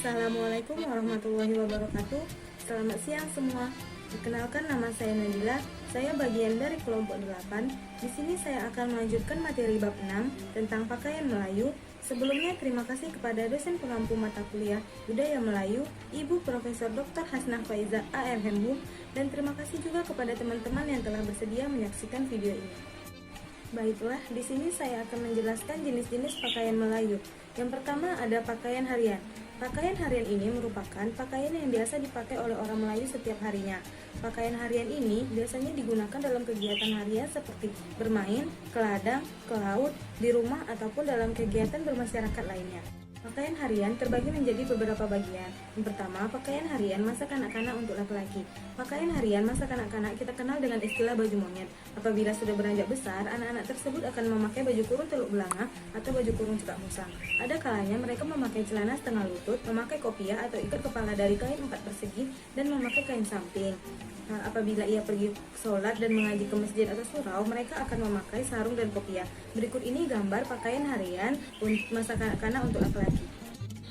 Assalamualaikum warahmatullahi wabarakatuh. Selamat siang semua. Perkenalkan, nama saya Nadila. Saya bagian dari kelompok 8. Di sini saya akan melanjutkan materi bab 6 tentang pakaian Melayu. Sebelumnya terima kasih kepada dosen pengampu mata kuliah Budaya Melayu, Ibu Profesor Dr. Hasnah Faiza ARHMHUM, dan terima kasih juga kepada teman-teman yang telah bersedia menyaksikan video ini. Baiklah, di sini saya akan menjelaskan jenis-jenis pakaian Melayu. Yang pertama ada pakaian harian. Pakaian harian ini merupakan pakaian yang biasa dipakai oleh orang Melayu setiap harinya. Pakaian harian ini biasanya digunakan dalam kegiatan harian seperti bermain, ke ladang, ke laut, di rumah, ataupun dalam kegiatan bermasyarakat lainnya. Pakaian harian terbagi menjadi beberapa bagian. Yang pertama, pakaian harian masa kanak-kanak untuk laki-laki. Pakaian harian masa kanak-kanak kita kenal dengan istilah baju monyet. Apabila sudah beranjak besar, anak-anak tersebut akan memakai baju kurung teluk belanga atau baju kurung cekak musang. Ada kalanya mereka memakai celana setengah lutut, memakai kopiah atau ikat kepala dari kain 4 persegi, dan memakai kain samping. Apabila ia pergi sholat dan mengaji ke masjid atau surau, mereka akan memakai sarung dan kopiah. Berikut ini gambar pakaian harian masa kanak-kanak untuk laki-laki.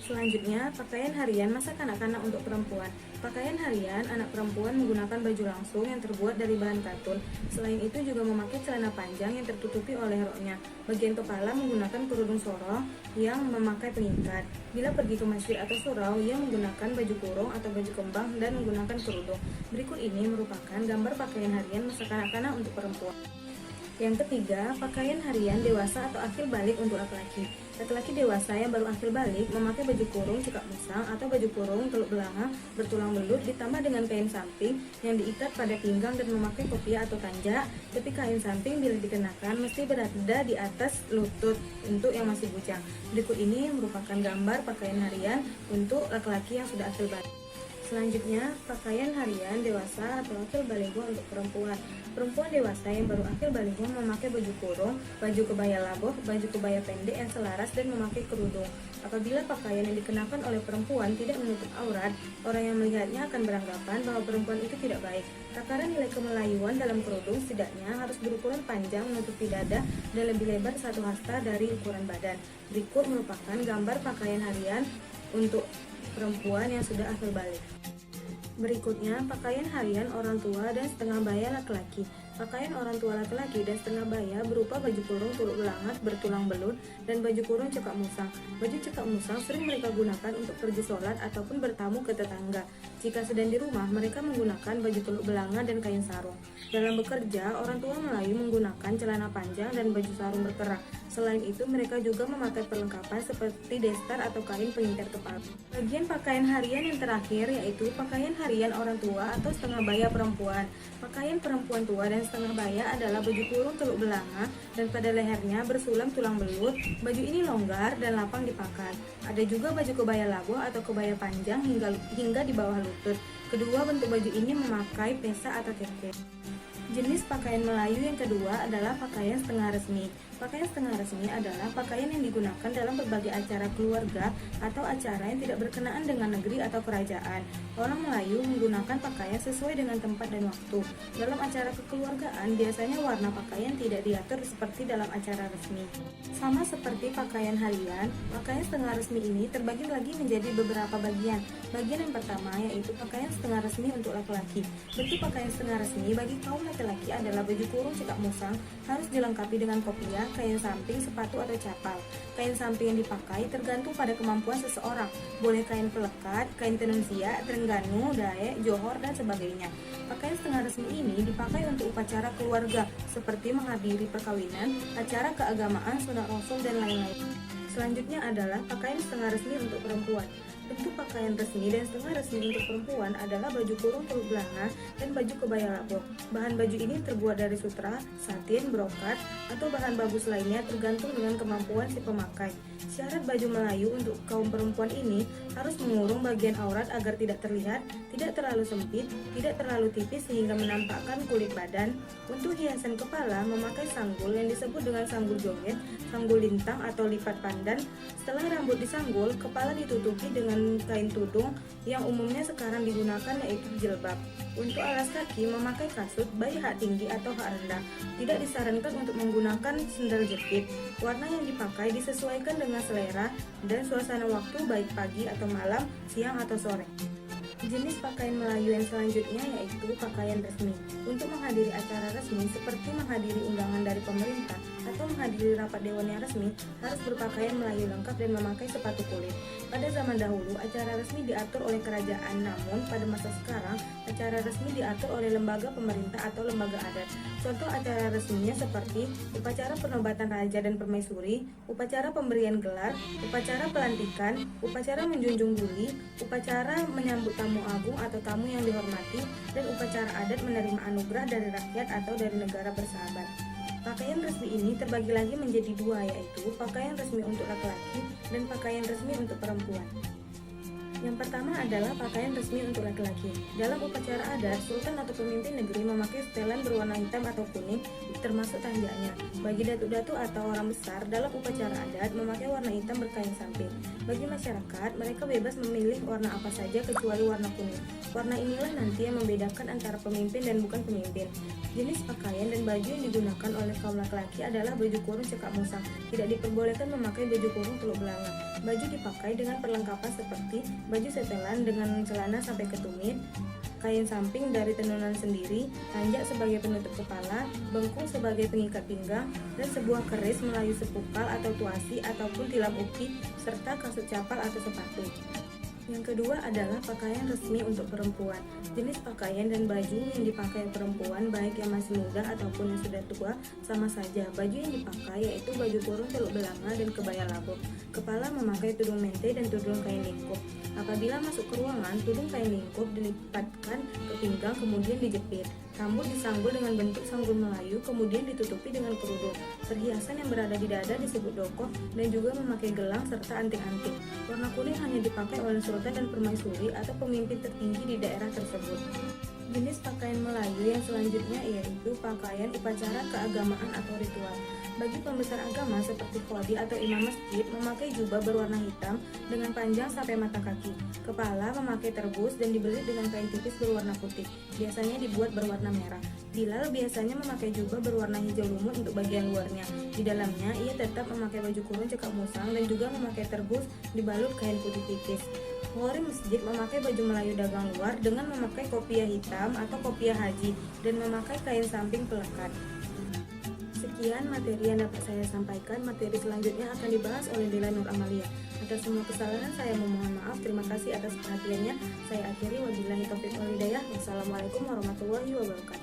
Selanjutnya, pakaian harian masa kanak-kanak untuk perempuan. Pakaian harian anak perempuan menggunakan baju langsung yang terbuat dari bahan katun. Selain itu juga memakai celana panjang yang tertutupi oleh roknya. Bagian kepala menggunakan kerudung sorong yang memakai pengikat. Bila pergi ke masjid atau surau, ia menggunakan baju kurung atau baju kembang dan menggunakan kerudung. Berikut ini merupakan gambar pakaian harian masa kanak-kanak untuk perempuan. Yang ketiga, pakaian harian dewasa atau akhir balik untuk laki-laki. Laki-laki dewasa yang baru akhir balik memakai baju kurung cekak musang atau baju kurung teluk belanga bertulang belut ditambah dengan kain samping yang diikat pada pinggang dan memakai kopiah atau tanjak. Tapi kain samping bila dikenakan mesti berada di atas lutut untuk yang masih bujang. Berikut ini merupakan gambar pakaian harian untuk laki-laki yang sudah akhir balik. Selanjutnya, pakaian harian dewasa atau akhir baligh untuk perempuan. Perempuan dewasa yang baru akhir baligh memakai baju kurung, baju kebaya labuh, baju kebaya pendek yang selaras dan memakai kerudung. Apabila pakaian yang dikenakan oleh perempuan tidak menutup aurat, orang yang melihatnya akan beranggapan bahwa perempuan itu tidak baik. Takaran nilai kemelayuan dalam kerudung setidaknya harus berukuran panjang menutupi dada dan lebih lebar 1 hasta dari ukuran badan. Berikut merupakan gambar pakaian harian untuk perempuan yang sudah akhir balik. Berikutnya, pakaian harian orang tua dan setengah baya laki-laki. Pakaian orang tua laki-laki dan setengah baya berupa baju kurung tuluk belangat bertulang belut dan baju kurung cekak musang. Baju cekak musang sering mereka gunakan untuk pergi sholat ataupun bertamu ke tetangga. Jika sedang di rumah, mereka menggunakan baju teluk belanga dan kain sarung. Dalam bekerja, orang tua Melayu menggunakan celana panjang dan baju sarung berkerah. Selain itu, mereka juga memakai perlengkapan seperti destar atau kain pengincar kepala. Bagian pakaian harian yang terakhir yaitu pakaian harian orang tua atau setengah baya perempuan. Pakaian perempuan tua dan setengah baya adalah baju kurung teluk belanga dan pada lehernya bersulam tulang belut. Baju ini longgar dan lapang dipakai. Ada juga baju kebaya labuh atau kebaya panjang hingga di bawah lutut. Kedua bentuk baju ini memakai pesa atau keke. Jenis pakaian Melayu yang kedua adalah pakaian setengah resmi. Pakaian setengah resmi adalah pakaian yang digunakan dalam berbagai acara keluarga atau acara yang tidak berkenaan dengan negeri atau kerajaan. Orang Melayu menggunakan pakaian sesuai dengan tempat dan waktu. Dalam acara kekeluargaan, biasanya warna pakaian tidak diatur seperti dalam acara resmi. Sama seperti pakaian harian, pakaian setengah resmi ini terbagi lagi menjadi beberapa bagian. Bagian yang pertama yaitu pakaian setengah resmi untuk laki-laki. Bentuk pakaian setengah resmi bagi kaum laki-laki adalah baju kurung cekak musang, harus dilengkapi dengan kopiah, kain samping, sepatu atau capal. Kain samping yang dipakai tergantung pada kemampuan seseorang. Boleh kain pelekat, kain tenun siak, terengganu, daek, johor, dan sebagainya. Pakaian setengah resmi ini dipakai untuk upacara keluarga seperti menghadiri perkawinan, acara keagamaan, sunat rasul, dan lain-lain. Selanjutnya adalah pakaian setengah resmi untuk perempuan. Bentuk pakaian resmi dan setengah resmi untuk perempuan adalah baju kurung teluk belanga dan baju kebaya labuh. Bahan baju ini terbuat dari sutra, satin, brokat, atau bahan bagus lainnya tergantung dengan kemampuan si pemakai. Syarat baju Melayu untuk kaum perempuan ini harus mengurung bagian aurat agar tidak terlihat, tidak terlalu sempit, tidak terlalu tipis sehingga menampakkan kulit badan. Untuk hiasan kepala memakai sanggul yang disebut dengan sanggul joget, sanggul lintang atau lipat pandan. Setelah rambut disanggul, kepala ditutupi dengan kain tudung yang umumnya sekarang digunakan yaitu jilbab. Untuk alas kaki memakai kasut baik hak tinggi atau hak rendah. Tidak disarankan untuk menggunakan sendal jepit. Warna yang dipakai disesuaikan dengan dengan selera dan suasana waktu baik pagi atau malam, siang atau sore. Jenis pakaian Melayu yang selanjutnya yaitu pakaian resmi. Untuk menghadiri acara resmi seperti menghadiri undangan dari pemerintah atau menghadiri rapat dewan yang resmi, harus berpakaian Melayu lengkap dan memakai sepatu kulit. Pada zaman dahulu, acara resmi diatur oleh kerajaan, namun pada masa sekarang, acara resmi diatur oleh lembaga pemerintah atau lembaga adat. Contoh acara resminya seperti upacara penobatan raja dan permaisuri, upacara pemberian gelar, upacara pelantikan, upacara menjunjung duli, upacara menyambut tamu agung atau tamu yang dihormati, dan upacara adat menerima anugerah dari rakyat atau dari negara bersahabat. Pakaian resmi ini terbagi lagi menjadi dua, yaitu pakaian resmi untuk laki-laki dan pakaian resmi untuk perempuan. Yang pertama adalah pakaian resmi untuk laki-laki. Dalam upacara adat, sultan atau pemimpin negeri memakai setelan berwarna hitam atau kuning, termasuk tanjaknya. Bagi datuk-datuk atau orang besar, dalam upacara adat memakai warna hitam berkain samping. Bagi masyarakat, mereka bebas memilih warna apa saja kecuali warna kuning. Warna inilah nanti yang membedakan antara pemimpin dan bukan pemimpin. Jenis pakaian dan baju yang digunakan oleh kaum laki-laki adalah baju kurung cekak musang. Tidak diperbolehkan memakai baju kurung teluk belanga. Baju dipakai dengan perlengkapan seperti baju setelan dengan celana sampai ke tumit, kain samping dari tenunan sendiri, tanjak sebagai penutup kepala, bengkung sebagai pengikat pinggang, dan sebuah keris Melayu sepukal atau tuasi ataupun tilam uki, serta kasut capal atau sepatu. Yang kedua adalah pakaian resmi untuk perempuan. Jenis pakaian dan baju yang dipakai perempuan baik yang masih muda ataupun yang sudah tua sama saja. Baju yang dipakai yaitu baju kurung teluk belanga dan kebaya labuk. Kepala memakai tudung mente dan tudung kain lingkup. Apabila masuk ke ruangan, tudung kain lingkup dilipatkan ke pinggang kemudian dijepit. Rambut disanggul dengan bentuk sanggul Melayu kemudian ditutupi dengan kerudung. Perhiasan yang berada di dada disebut dokoh dan juga memakai gelang serta anting-anting. Warna kuning hanya dipakai oleh sultan dan permaisuri atau pemimpin tertinggi di daerah tersebut. Jenis pakaian Melayu yang selanjutnya yaitu pakaian upacara keagamaan atau ritual. Bagi pembesar agama seperti qadhi atau imam masjid memakai jubah berwarna hitam dengan panjang sampai mata kaki. Kepala memakai terbus dan dibelit dengan kain tipis berwarna putih, biasanya dibuat berwarna merah. Bilal biasanya memakai jubah berwarna hijau lumut untuk bagian luarnya. Di dalamnya ia tetap memakai baju kurung cekak musang dan juga memakai terbus dibalut kain putih tipis. Muhrim masjid memakai baju Melayu dagang luar dengan memakai kopiah hitam atau kopiah haji dan memakai kain samping pelekat. Sekian materi yang dapat saya sampaikan. Materi selanjutnya akan dibahas oleh Dela Nur Amalia. Atas semua kesalahan saya memohon maaf. Terima kasih atas perhatiannya. Saya akhiri, wabillahi taufiq wal hidayah. Wassalamualaikum warahmatullahi wabarakatuh.